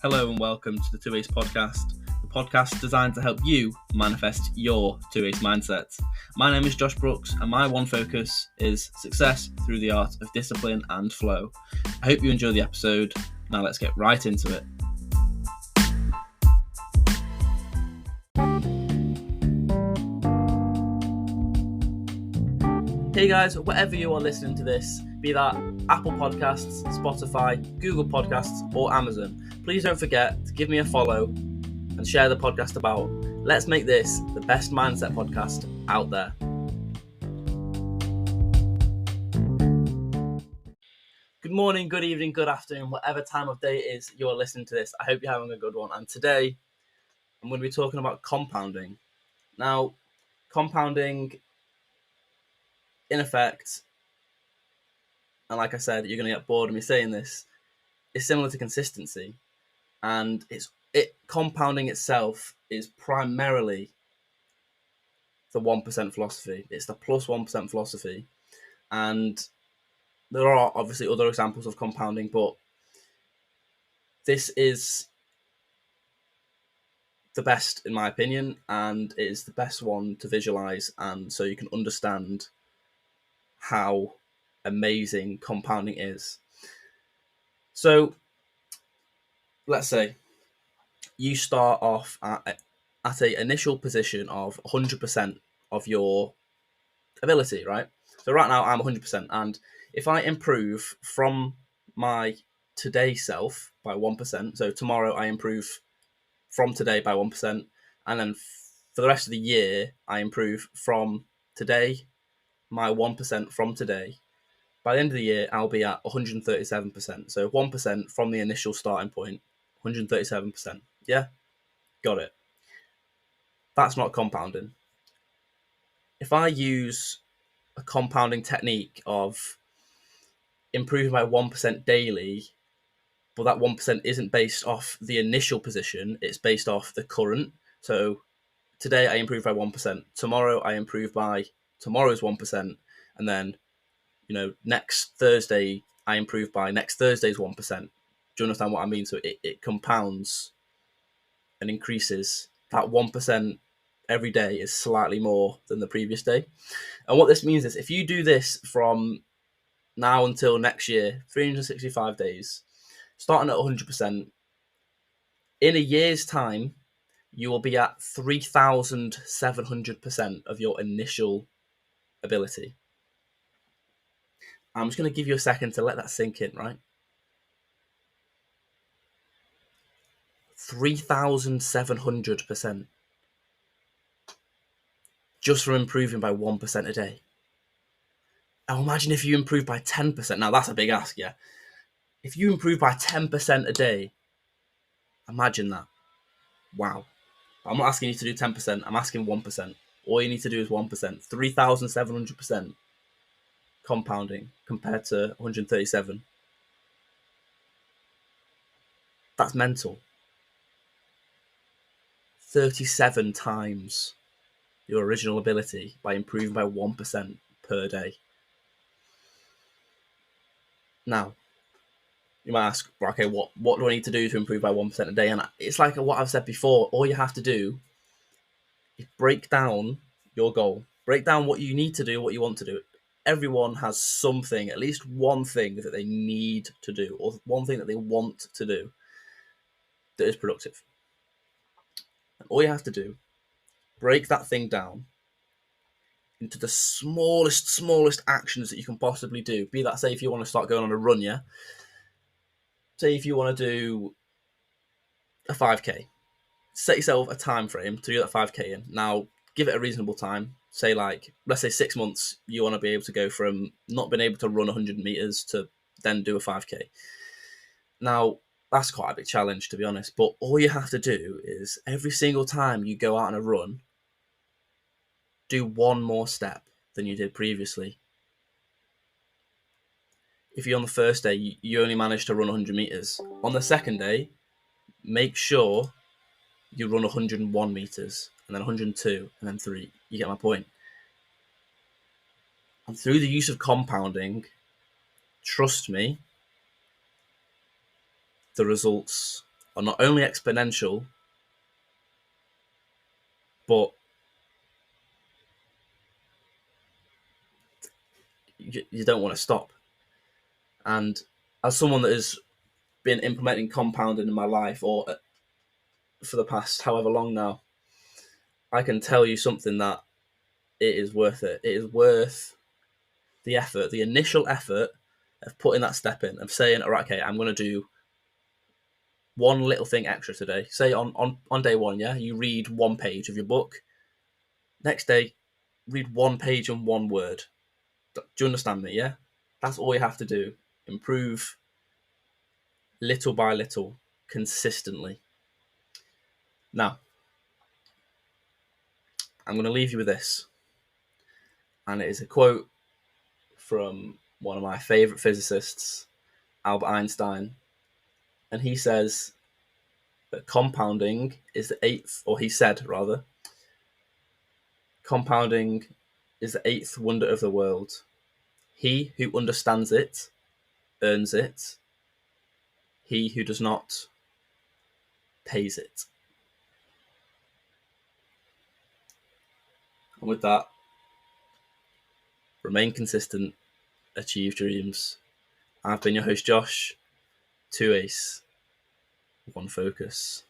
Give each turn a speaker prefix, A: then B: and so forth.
A: Hello and welcome to the Two Ace Podcast, the podcast designed to help you manifest your Two Ace mindset. My name is Josh Brooks and my one focus is success through the art of discipline and flow. I hope you enjoy the episode. Now let's get right into it. Hey guys, wherever you are listening to this, be that Apple Podcasts, Spotify, Google Podcasts or Amazon, please don't forget to give me a follow and share the podcast about. Let's make this the best mindset podcast out there. Good morning, good evening, good afternoon, whatever time of day it is you're listening to this. I hope you're having a good one. And today I'm going to be talking about compounding. Now, compounding, in effect, and like I said, you're going to get bored of me saying this, is similar to consistency. And compounding itself is primarily the 1% philosophy. It's the plus 1% philosophy. And there are obviously other examples of compounding, but this is the best in my opinion, and it is the best one to visualize, and so you can understand how amazing compounding is. So let's say you start off at a initial position of 100% of your ability, right? So right now I'm 100%, and if I improve from my today self by 1%, so tomorrow I improve from today by 1%, and then for the rest of the year I improve from today, my 1% from today. By the end of the year I'll be at 137%. So 1% from the initial starting point, 137%. Yeah, got it. That's not compounding. If I use a compounding technique of improving by 1% daily, but that 1% isn't based off the initial position, it's based off the current. So today I improve by 1%, tomorrow I improve by tomorrow's 1%, and then, next Thursday I improve by next Thursday's 1%. Do you understand what I mean? So it compounds and increases. That 1% every day is slightly more than the previous day. And what this means is if you do this from now until next year, 365 days, starting at 100%, in a year's time, you will be at 3,700% of your initial ability. I'm just going to give you a second to let that sink in, right? 3,700%. Just from improving by 1% a day. Now imagine if you improve by 10%. Now that's a big ask, yeah. If you improve by 10% a day, imagine that. Wow. I'm not asking you to do 10%, I'm asking 1%. All you need to do is 1%. 3,700% compounding compared to 137. That's mental. 37 times your original ability by improving by 1% per day. Now, you might ask, okay, what do I need to do to improve by 1% a day? And it's like what I've said before, all you have to do is break down your goal. Break down what you need to do, what you want to do. Everyone has something, at least one thing that they need to do, or one thing that they want to do that is productive. And all you have to do, break that thing down into the smallest actions that you can possibly do. Be that, say, if you want to start going on a run, yeah? Say if you want to do a 5K, set yourself a time frame to do that 5K in. Now, give it a reasonable time. Say, let's say 6 months, you want to be able to go from not being able to run 100 meters to then do a 5K. Now, that's quite a big challenge, to be honest, but all you have to do is every single time you go out on a run, do one more step than you did previously. If you're on the first day, you only managed to run 100 meters. On the second day, make sure you run 101 meters, and then 102, and then 3. You get my point. And through the use of compounding, trust me, the results are not only exponential, but you don't want to stop. And as someone that has been implementing compounding in my life, or for the past however long now, I can tell you something that it is worth it. It is worth the effort, the initial effort of putting that step in, of saying, all right, okay, I'm going to do one little thing extra today. Say on day one, yeah, you read one page of your book. Next day, read one page and one word. Do you understand me? Yeah, that's all you have to do. Improve little by little, consistently. Now, I'm going to leave you with this, and it is a quote from one of my favorite physicists, Albert Einstein, and he says that compounding is the eighth, or he said rather, compounding is the eighth wonder of the world. He who understands it earns it. He who does not pays it. And with that, remain consistent, achieve dreams. I've been your host, Josh. 2 Ace, 1 Focus.